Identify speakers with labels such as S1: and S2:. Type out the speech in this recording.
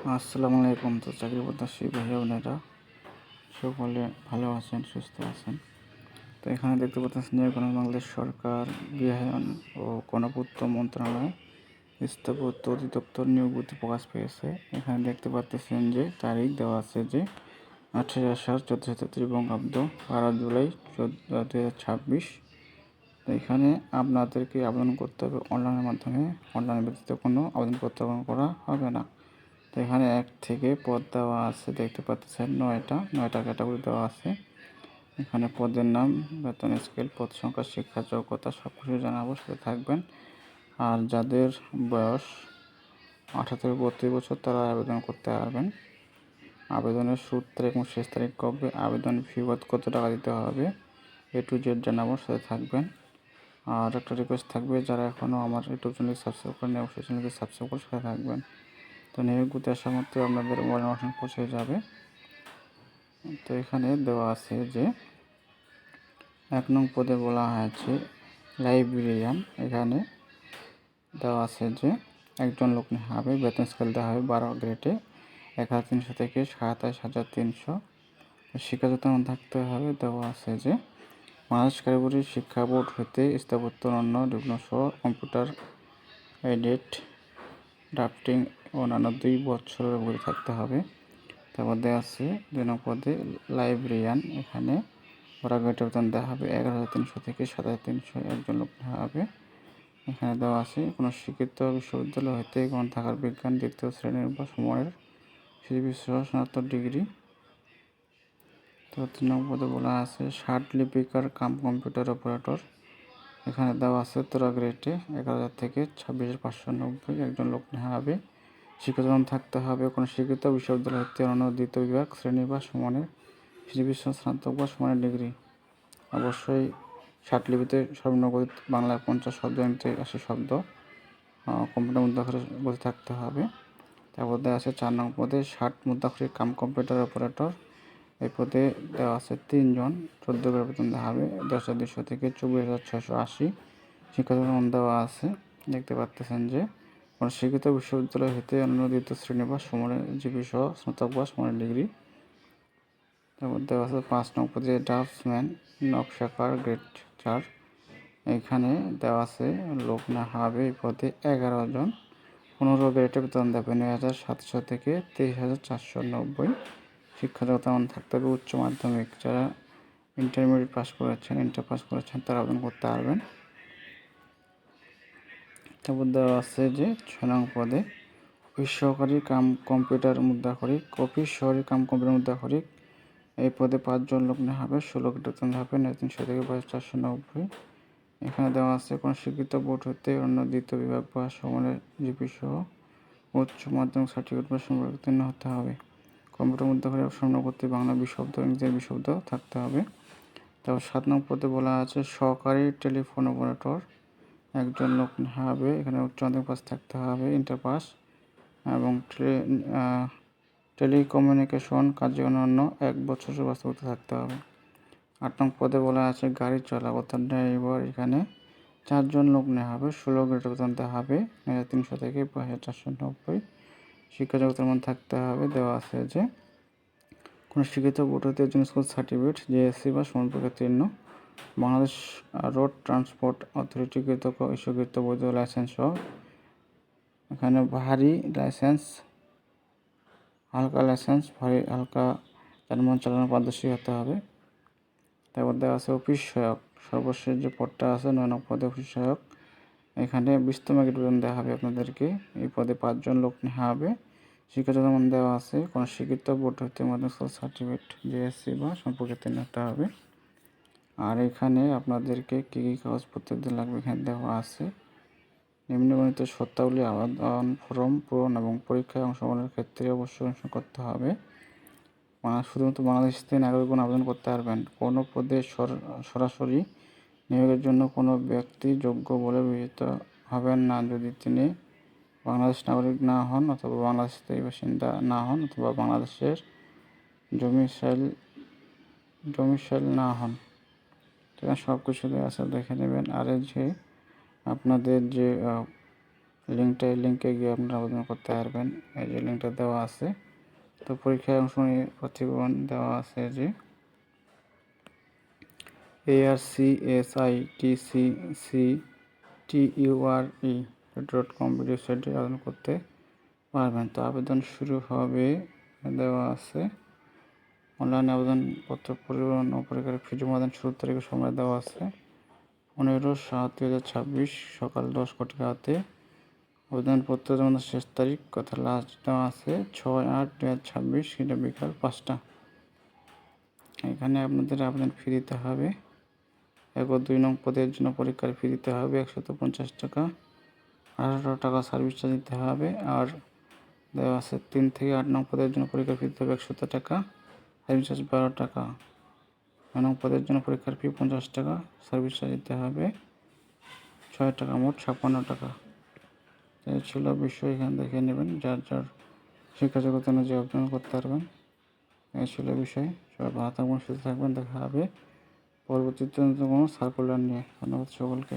S1: আসসালামু আলাইকুম। তো চাকরি প্রত্যাশী ভাই বোনেরা সকলে ভালো আছেন, সুস্থ আছেন। তো এখানে দেখতে পাচ্ছেন যে বাংলাদেশ সরকার গৃহায়ন ও গণপূর্ত মন্ত্রণালয় স্থাপত্য অধিদপ্তর নিয়োগ বিজ্ঞপ্তি প্রকাশ পেয়েছে। এখানে দেখতে পাচ্ছেন যে তারিখ দেওয়া আছে যে 28/7/1473 বঙ্গাব্দ 12 জুলাই 2026। তো এখানে আপনাদেরকে আবেদন করতে হবে অনলাইনের মাধ্যমে। অনলাইন ব্যতীত কোনো আবেদনপত্র করা হবে না। তো এখানে 1 থেকে পদ দেওয়া আছে, দেখতে পাচ্ছেন 9টা ক্যাটাগরি দেওয়া আছে। এখানে পদের নাম, বেতন স্কেল, পদ সংখ্যা, শিক্ষা যোগ্যতা সব কিছু জানাবো, সাথে থাকবেন। আর যাদের বয়স 18 থেকে 32 বছর তারা আবেদন করতে পারবেন। আবেদনের শুরু তারিখ এবং শেষ তারিখ কবে, আবেদন ফি কত টাকা দিতে হবে, A to Z জানাবো, সাথে থাকবেন। আর একটা রিকোয়েস্ট থাকবে, যারা এখনও আমার ইউটিউব চ্যানেলকে সাবস্ক্রাইব করেন অবশ্যই চ্যানেলকে সাবস্ক্রাইব করে সাথে থাকবেন। তো নিয়োগ বিজ্ঞপ্তি আসা মাত্র আপনাদের মোবাইল নোটিফিকেশন পৌঁছে যাবে। তো এখানে দেওয়া আছে যে 1 নং পদে বলা হয়েছে লাইব্রেরিয়ান। এখানে দেওয়া আছে যে একজন লোক নেওয়া হবে, বেতন স্কেল দেওয়া হবে 12 গ্রেডে 1300 থেকে 27300। শিক্ষাগত মান থাকতে হবে, দেওয়া আছে যে বাংলাদেশ কারিগরি শিক্ষা বোর্ড হতে স্থাপত্য অন্য ডিপ্লোমা সহ কম্পিউটার এডিট, ড্রাফটিং ও অন্যান্য 2 বছরের অভিজ্ঞতা থাকতে হবে। তারপর দেওয়া আছে 2 নং পদে লাইব্রেরিয়ান। এখানে গ্রেড বেতন দেওয়া হবে 11300 থেকে 7300, একজন লোক নেওয়া হবে। এখানে দেওয়া আছে কোনো স্বীকৃত বিশ্ববিদ্যালয় হতে গ্রন্থাগার বিজ্ঞান 2য় শ্রেণীর বা সময়ের সহ স্নাতক ডিগ্রি। তো 3 নং পদে বলা আছে ষাট লিপিকার কাম কম্পিউটার অপারেটর। এখানে দেওয়া আছে 13 গ্রেডে 11,000 থেকে 26,590, একজন লোক নেওয়া হবে। শিক্ষাগত থাকতে হবে কোনো স্বীকৃত বিশ্ববিদ্যালয় হতে অন্য 2য় বিভাগ শ্রেণী বা সমানের বিশ্ব স্নাতক বা সমানের ডিগ্রি। অবশ্যই 60 লিপিতে সর্বনিম্ন গতি বাংলায় 50 শব্দ, এমনিতে 80 শব্দ, কম্পিউটার মুদ্রাক্ষরে গতি থাকতে হবে। তারপর দেওয়া আছে 4 নং পদে 60 মুদ্রাক্ষরিক কাম কম্পিউটার অপারেটর। এই পদে দেওয়া আছে 3 জন, 14 গ্রেড বেতন দেওয়া হবে 10,200 থেকে 24,680। শিক্ষাগত মান দেওয়া আছে, দেখতে পাচ্ছেন যে কোনো স্বীকৃত বিশ্ববিদ্যালয় হতে অন্য 2য় শ্রেণী বা সমানের জিপি সহ স্নাতক বা সমানের ডিগ্রি। তারপর দেওয়া আছে 5 নং পদে ড্রাফটসম্যান নকশাকার গ্রেড 4। এখানে দেওয়া আছে লোক না হবে এই পদে 11 জন, 15 গ্রেডে বেতন দেবে 9,700 থেকে 23,490। শিক্ষাগত মান থাকতে হবে উচ্চ মাধ্যমিক। যারা ইন্টারমিডিয়েট পাস করেছেন, ইন্টার পাস করেছেন তারা আবেদন করতে পারবেন। তারপর দেওয়া আছে যে 6 নং পদে অফিস সহকারী কাম কম্পিউটার মুদ্রাক্ষরিক, অফিস সহকারী কাম কম্পিউটার মুদ্রাক্ষরিক। এই পদে 5 জন লোক নেওয়া হবে, 16 গ্রেড বেতন হবে 300 থেকে 22,490। এখানে দেওয়া আছে কোনো স্বীকৃত বোর্ড হতে অন্য 2য় বিভাগ বা সমানের জিপি সহ উচ্চ মাধ্যমিক সার্টিফিকেট বা উত্তীর্ণ হতে হবে। কম্পিউটার মুদ্রাক্ষরে স্বর্ণ করতে বাংলা বিশব্দ, ইংরেজি বিশব্দ থাকতে হবে। তারপর 7 নং পদে বলা আছে সহকারী টেলিফোন অপারেটর, একজন লোক নেওয়া হবে। এখানে উচ্চ মাধ্যমিক পাস থাকতে হবে, ইন্টার পাস, এবং টেলিকমিউনিকেশন কাজে অন্যান্য 1 বছরের বাস্তবতা থাকতে হবে। 8 নং পদে বলা আছে গাড়ি চালক অর্থাৎ ড্রাইভার। এখানে 4 জন লোক নেওয়া হবে, 16 গ্রেড বেতন দেওয়া হবে 300 থেকে 5,490। শিক্ষা যোগ্যতার মান থাকতে হবে, দেওয়া আছে যে কোনো শিক্ষিত বোর্ড হতে একজন স্কুল সার্টিফিকেট, জেএসসি বা সমান পরীক্ষা উত্তীর্ণ, বাংলাদেশ রোড ট্রান্সপোর্ট অথরিটি কৃতক ইস্যুকৃত বৈধ লাইসেন্স সহ। এখানে ভারী লাইসেন্স, হালকা লাইসেন্স, ভারী হালকা যানবাহন চালানোর পারদর্শী হতে হবে। তারপর দেওয়া আছে অফিস সহায়ক। সর্বশেষ যে পদটা আছে 9 নং পদে অফিস সহায়ক। এখানে 20তম গ্রেড বেতন দেওয়া হবে আপনাদেরকে। এই পদে 5 জন লোক নেওয়া হবে। শিক্ষাগত মান দেওয়া আছে কোনো স্বীকৃত বোর্ড হতে মাধ্যমিক সার্টিফিকেট, জেএসসি বা সম্পর্কে উত্তীর্ণ হতে হবে। আর এখানে আপনাদেরকে কী কী কাগজপত্র লাগবে এখানে দেওয়া আছে। নিম্নবর্ণিত শর্তাবলী আবেদন ফর্ম পূরণ এবং পরীক্ষায় অংশগ্রহণের ক্ষেত্রে অবশ্যই অনুসরণ করতে হবে। শুধুমাত্র বাংলাদেশ থেকে নাগরিকগণ আবেদন করতে পারবেন। কোনো পদে সরাসরি নিয়োগের জন্য কোনো ব্যক্তি যোগ্য বলে বিবেচিত হবেন না যদি তিনি বাংলাদেশ নাগরিক না হন, অথবা বাংলাদেশের বাসিন্দা না হন, অথবা বাংলাদেশের ডোমিসাইল না হন। ঠিক আছে, সব কিছু দেওয়া আছে, দেখে নেবেন। আর যে আপনাদের যে এই লিঙ্কে গিয়ে আপনারা আবেদন করতে পারবেন। এই যে লিঙ্কটা দেওয়া আছে। তো পরীক্ষায় অংশ নিয়ে প্রতিবেদন দেওয়া আছে যে arcsittcture.com ওয়েবসাইটে আবেদন করতে পারবেন। তো আবেদন শুরু হবে দেওয়া আছে। অনলাইনে আবেদনপত্র পূরণ ও পরীক্ষার ফি জমা দান শুরুর তারিখের সময় দেওয়া আছে 15/7/2026 সকাল 10 আবেদনপত্র জমা দেওয়ার শেষ তারিখ কথা লাস্ট দেওয়া আছে 6/8/2026 সেটা বিকাল 5টা। এখানে আপনাদের আবেদন ফি দিতে হবে। 1 ও 2 নং পদের জন্য পরীক্ষার ফি দিতে হবে 150 টাকা। 18 টাকা সার্ভিস চার্জ দিতে হবে। আর দেওয়া আছে 3 থেকে 8 নং পদের জন্য পরীক্ষার ফি দিতে হবে 100 টাকা, সার্ভিস চার্জ 12 টাকা। 9 নং পদের জন্য পরীক্ষার ফি 50 টাকা, সার্ভিস চার্জ দিতে হবে 6 টাকা, মোট 56 টাকা। এই ছিল বিষয়, এখানে দেখে নেবেন যার যার শিক্ষা জগতে অনুযায়ী আবেদন করতে পারবেন। এই ছিল বিষয়। সবাই ভালো থাকবেন, সুস্থ থাকবেন। দেখা হবে পরবর্তীতে কোনো সার্কুলার নিয়ে। ধন্যবাদ সকলকে।